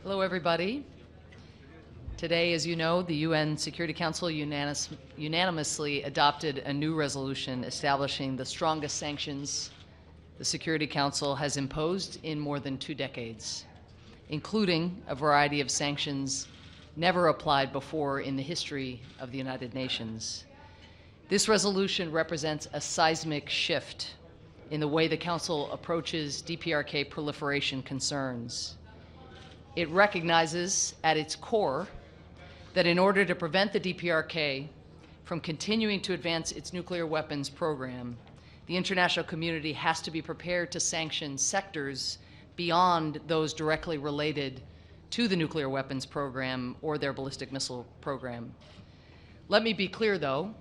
Hello, everybody. Today, as you know, the UN Security Council unanimously adopted a new resolution establishing the strongest sanctions the Security Council has imposed in more than 2 decades, including a variety of sanctions never applied before in the history of the United Nations. This resolution represents a seismic shift in the way the Council approaches DPRK proliferation concerns. It recognizes at its core that in order to prevent the DPRK from continuing to advance its nuclear weapons program, the international community has to be prepared to sanction sectors beyond those directly related to the nuclear weapons program or their ballistic missile program. Let me be clear, though,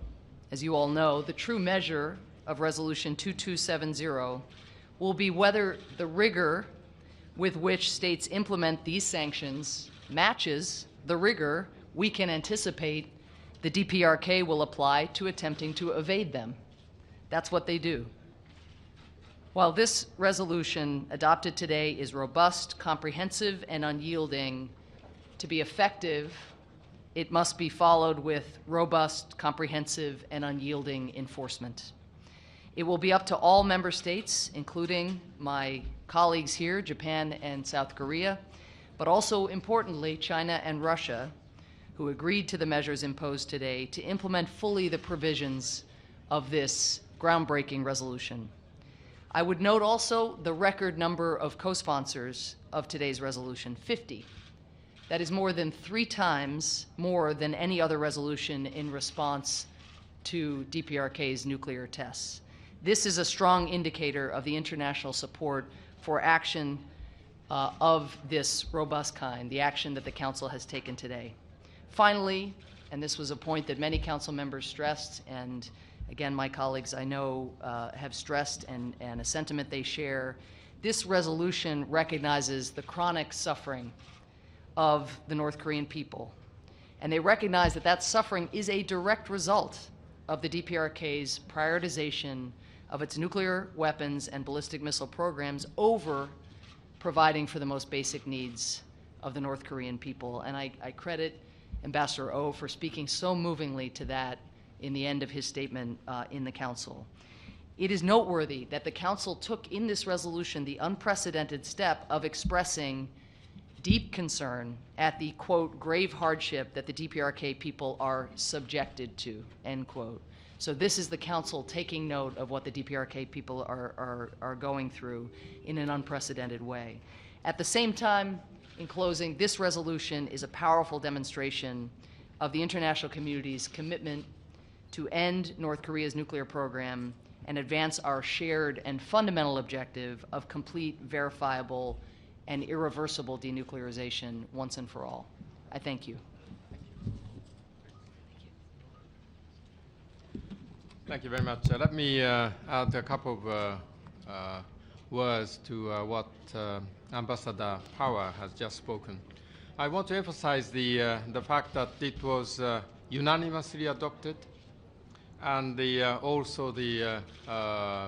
as you all know, the true measure of Resolution 2270 will be whether the rigor with which states implement these sanctions matches the rigor we can anticipate the DPRK will apply to attempting to evade them. That's what they do. While this resolution adopted today is robust, comprehensive, and unyielding, to be effective, it must be followed with robust, comprehensive, and unyielding enforcement. It will be up to all member states, including my colleagues here, Japan and South Korea, but also importantly, China and Russia, who agreed to the measures imposed today, to implement fully the provisions of this groundbreaking resolution. I would note also the record number of co-sponsors of today's resolution, 50. That is more than 3 times more than any other resolution in response to DPRK's nuclear tests. This is a strong indicator of the international support for action of this robust kind, the action that the Council has taken today. Finally, and this was a point that many Council members stressed, and again, my colleagues I know have stressed and a sentiment they share, this resolution recognizes the chronic suffering of the North Korean people. And they recognize that that suffering is a direct result of the DPRK's prioritization of its nuclear weapons and ballistic missile programs over providing for the most basic needs of the North Korean people. And I credit Ambassador Oh for speaking so movingly to that in the end of his statement in the Council. It is noteworthy that the Council took in this resolution the unprecedented step of expressing deep concern at the, quote, grave hardship that the DPRK people are subjected to, end quote. So this is the Council taking note of what the DPRK people are going through in an unprecedented way. At the same time, in closing, this resolution is a powerful demonstration of the international community's commitment to end North Korea's nuclear program and advance our shared and fundamental objective of complete, verifiable, and irreversible denuclearization once and for all. I thank you. Thank you very much. Let me add a couple of words to what Ambassador Power has just spoken. I want to emphasize the fact that it was unanimously adopted, and also the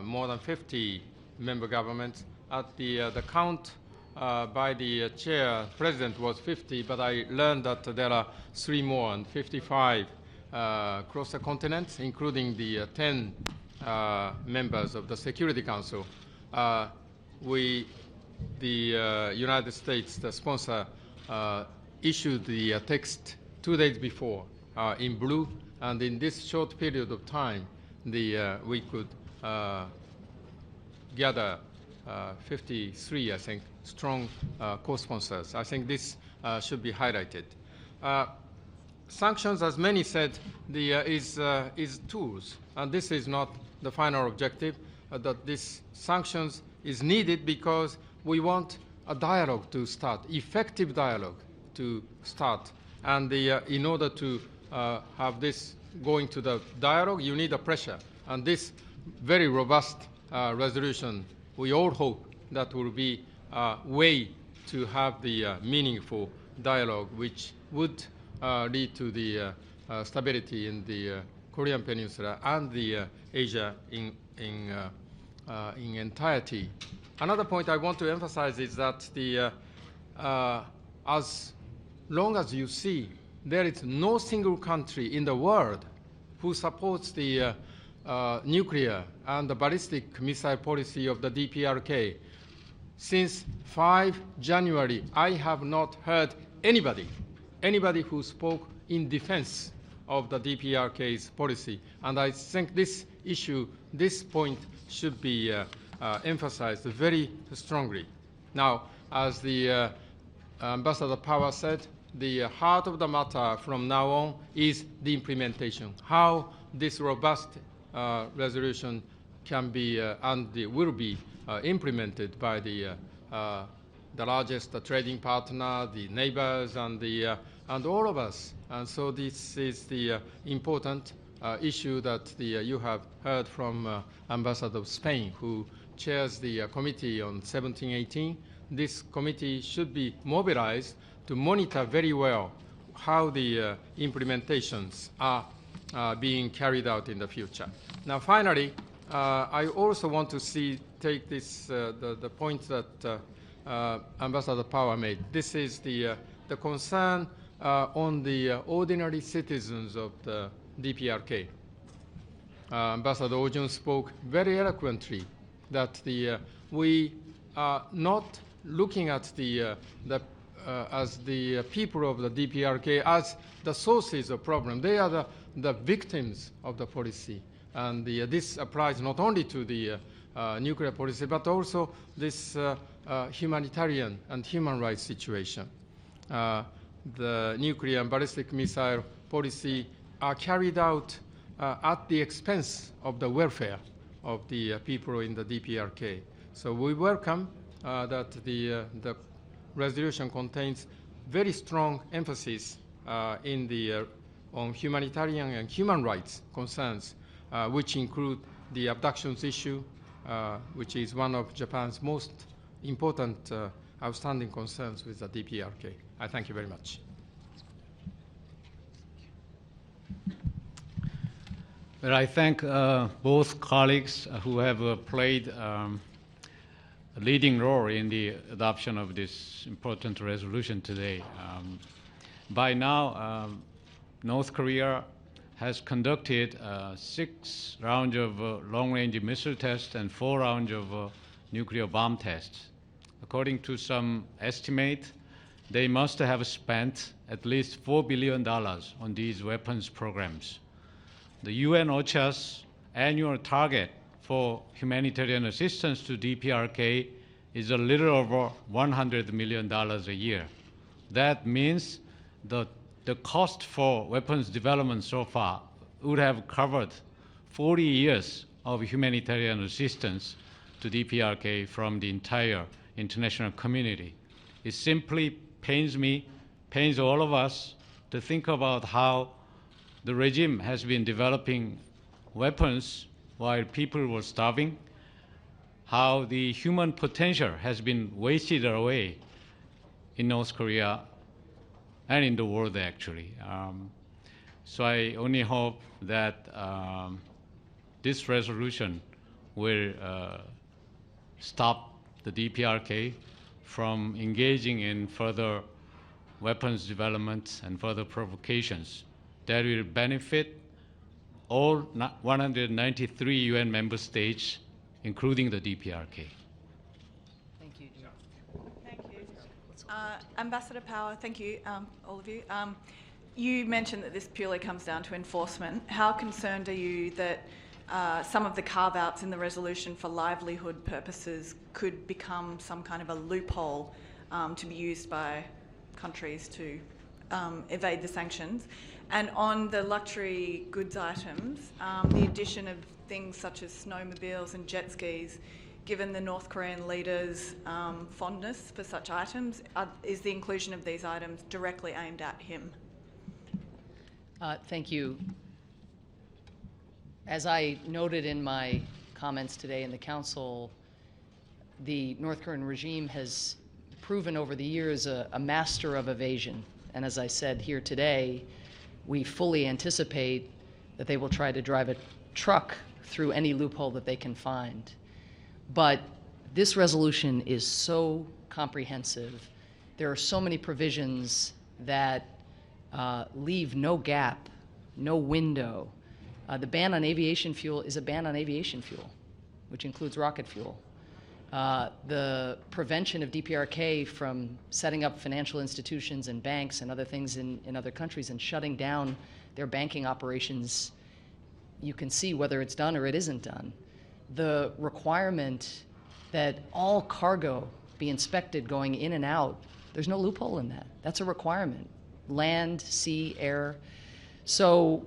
more than 50 member governments. At the count by the chair, president was 50, but I learned that there are 3 more, and 55 across the continent, including the 10 members of the Security Council. The United States, the sponsor, issued the text 2 days before in blue, and in this short period of time, we could gather 53, I think, strong co-sponsors. I think this should be highlighted. Sanctions, as many said, is tools, and this is not the final objective. That this sanctions is needed because we want a dialogue to start, effective dialogue to start, and in order to have this going to the dialogue, you need a pressure, and this very robust resolution, we all hope that will be a way to have the meaningful dialogue which would lead to the stability in the Korean Peninsula and the Asia in entirety. Another point I want to emphasize is that as long as you see there is no single country in the world who supports the nuclear and the ballistic missile policy of the DPRK, since 5 January, I have not heard anybody who spoke in defense of the DPRK's policy. And I think this issue, this point should be emphasized very strongly. Now, as the Ambassador Power said, the heart of the matter from now on is the implementation, how this robust resolution can be and will be implemented by the largest trading partner, the neighbors, and all of us. And so this is the important issue that you have heard from Ambassador of Spain, who chairs the committee on 1718. This committee should be mobilized to monitor very well how the implementations are being carried out in the future. Now, finally, I also want to take this the point that Ambassador Power made. This is the concern on the ordinary citizens of the DPRK. Ambassador Ojun spoke very eloquently that we are not looking at as the people of the DPRK as the sources of problem. They are the victims of the policy. And this applies not only to the nuclear policy, but also this humanitarian and human rights situation. The nuclear and ballistic missile policy are carried out at the expense of the welfare of the people in the DPRK. So we welcome that the resolution contains very strong emphasis on humanitarian and human rights concerns, which include the abductions issue, which is one of Japan's most important outstanding concerns with the DPRK. I thank you very much. Well, I thank both colleagues who have played a leading role in the adoption of this important resolution today. By now, North Korea has conducted 6 rounds of long-range missile tests and 4 rounds of nuclear bomb tests. According to some estimate, they must have spent at least $4 billion on these weapons programs. The UN OCHA's annual target for humanitarian assistance to DPRK is a little over $100 million a year. That means the cost for weapons development so far would have covered 40 years of humanitarian assistance to DPRK from the entire international community. It simply pains me, pains all of us, to think about how the regime has been developing weapons while people were starving, how the human potential has been wasted away in North Korea and in the world, actually. So I only hope that this resolution will stop the DPRK from engaging in further weapons development and further provocations that will benefit all 193 UN member states, including the DPRK. Thank you. Thank you. Ambassador Power, thank you, all of you. You mentioned that this purely comes down to enforcement. How concerned are you that some of the carve-outs in the resolution for livelihood purposes could become some kind of a loophole to be used by countries to evade the sanctions? And on the luxury goods items, the addition of things such as snowmobiles and jet skis, given the North Korean leader's fondness for such items, is the inclusion of these items directly aimed at him? Thank you. As I noted in my comments today in the Council, the North Korean regime has proven over the years a master of evasion. And as I said here today, we fully anticipate that they will try to drive a truck through any loophole that they can find. But this resolution is so comprehensive there are so many provisions that leave no gap, no window. The ban on aviation fuel is a ban on aviation fuel, which includes rocket fuel. The prevention of DPRK from setting up financial institutions and banks and other things in other countries and shutting down their banking operations, you can see whether it's done or it isn't done. The requirement that all cargo be inspected going in and out, there's no loophole in that. That's a requirement. Land, sea, air. So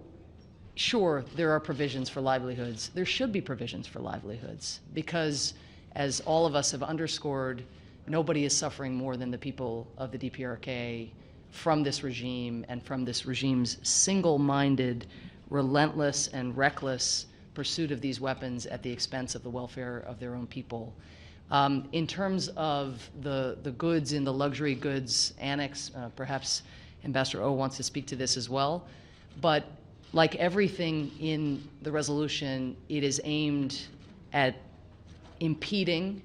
sure, there are provisions for livelihoods. There should be provisions for livelihoods because, as all of us have underscored, nobody is suffering more than the people of the DPRK from this regime and from this regime's single-minded, relentless, and reckless pursuit of these weapons at the expense of the welfare of their own people. In terms of the goods in the luxury goods annex, perhaps Ambassador O wants to speak to this as well, but like everything in the resolution, it is aimed at impeding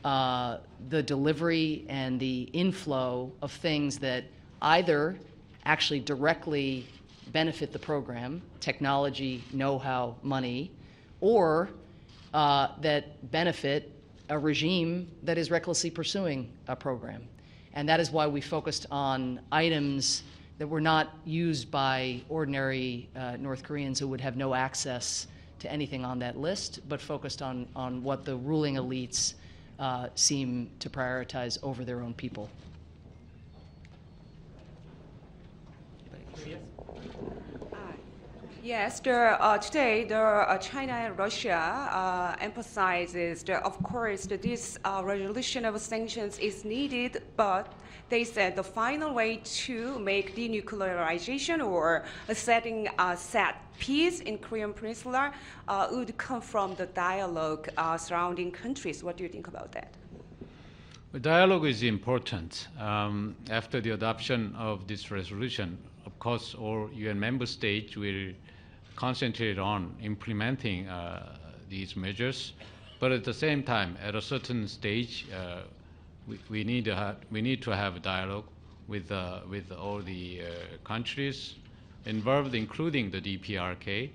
the delivery and the inflow of things that either actually directly benefit the program, technology, know-how, money, or that benefit a regime that is recklessly pursuing a program. And that is why we focused on items that were not used by ordinary North Koreans who would have no access to anything on that list, but focused on what the ruling elites seem to prioritize over their own people. Yes, today China and Russia emphasizes that, of course, that this resolution of sanctions is needed, but they said the final way to make denuclearization or setting set peace in Korean Peninsula would come from the dialogue surrounding countries. What do you think about that? Dialogue is important. After the adoption of this resolution, of course, all UN member states will concentrate on implementing these measures, but at the same time, at a certain stage, we need to have a dialogue with all the countries involved, including the DPRK,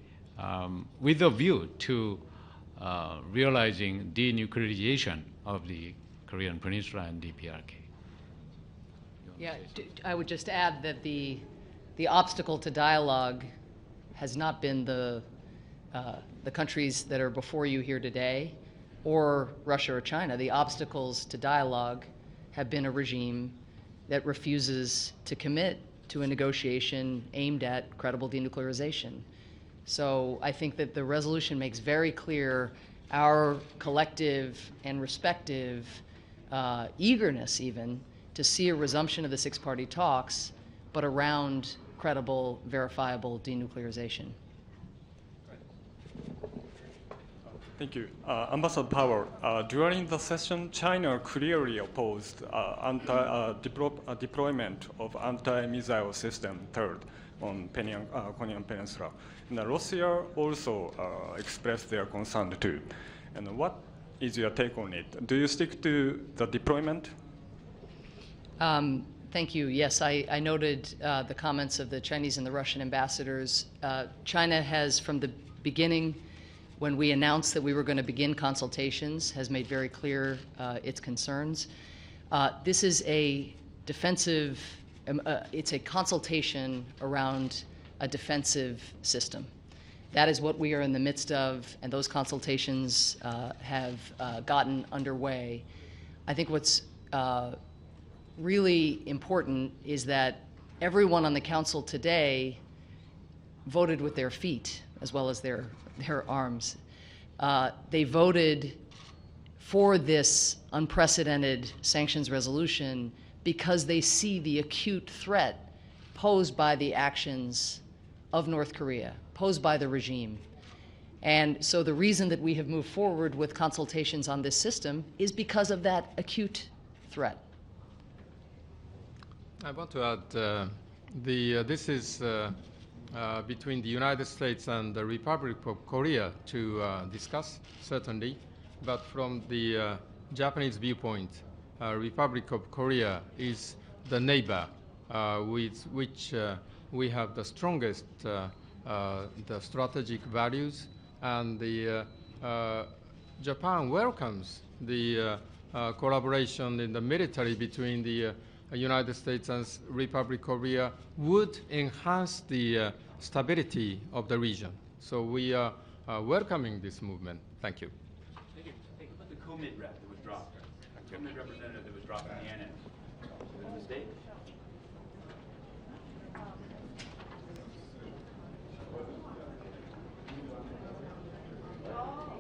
with a view to realizing denuclearization of the Korean Peninsula and DPRK. Yeah, I would just add that the obstacle to dialogue has not been the countries that are before you here today, or Russia or China. The obstacles to dialogue have been a regime that refuses to commit to a negotiation aimed at credible denuclearization. So I think that the resolution makes very clear our collective and respective eagerness even to see a resumption of the six-party talks, but around credible, verifiable denuclearization. Thank you. Ambassador Powell, during the session, China clearly opposed deployment of anti-missile system third on Korean Peninsula. And Russia also expressed their concern too. And what is your take on it? Do you stick to the deployment? Thank you. Yes, I noted the comments of the Chinese and the Russian ambassadors. China has, from the beginning, when we announced that we were going to begin consultations, has made very clear its concerns. This is a defensive, it's a consultation around a defensive system. That is what we are in the midst of, and those consultations have gotten underway. I think what's really important is that everyone on the council today voted with their feet as well as their arms. They voted for this unprecedented sanctions resolution because they see the acute threat posed by the actions of North Korea, posed by the regime. And so the reason that we have moved forward with consultations on this system is because of that acute threat. I want to add, this is between the United States and the Republic of Korea to discuss, certainly. But from the Japanese viewpoint, Republic of Korea is the neighbor with which we have the strongest the strategic values, and Japan welcomes the collaboration in the military between the United States and Republic of Korea would enhance the stability of the region. So we are welcoming this movement. Thank you. Thank you. Hey, how about the co-mid rep that was dropped? Co-mid representative that was dropped in the annex. Was it a mistake?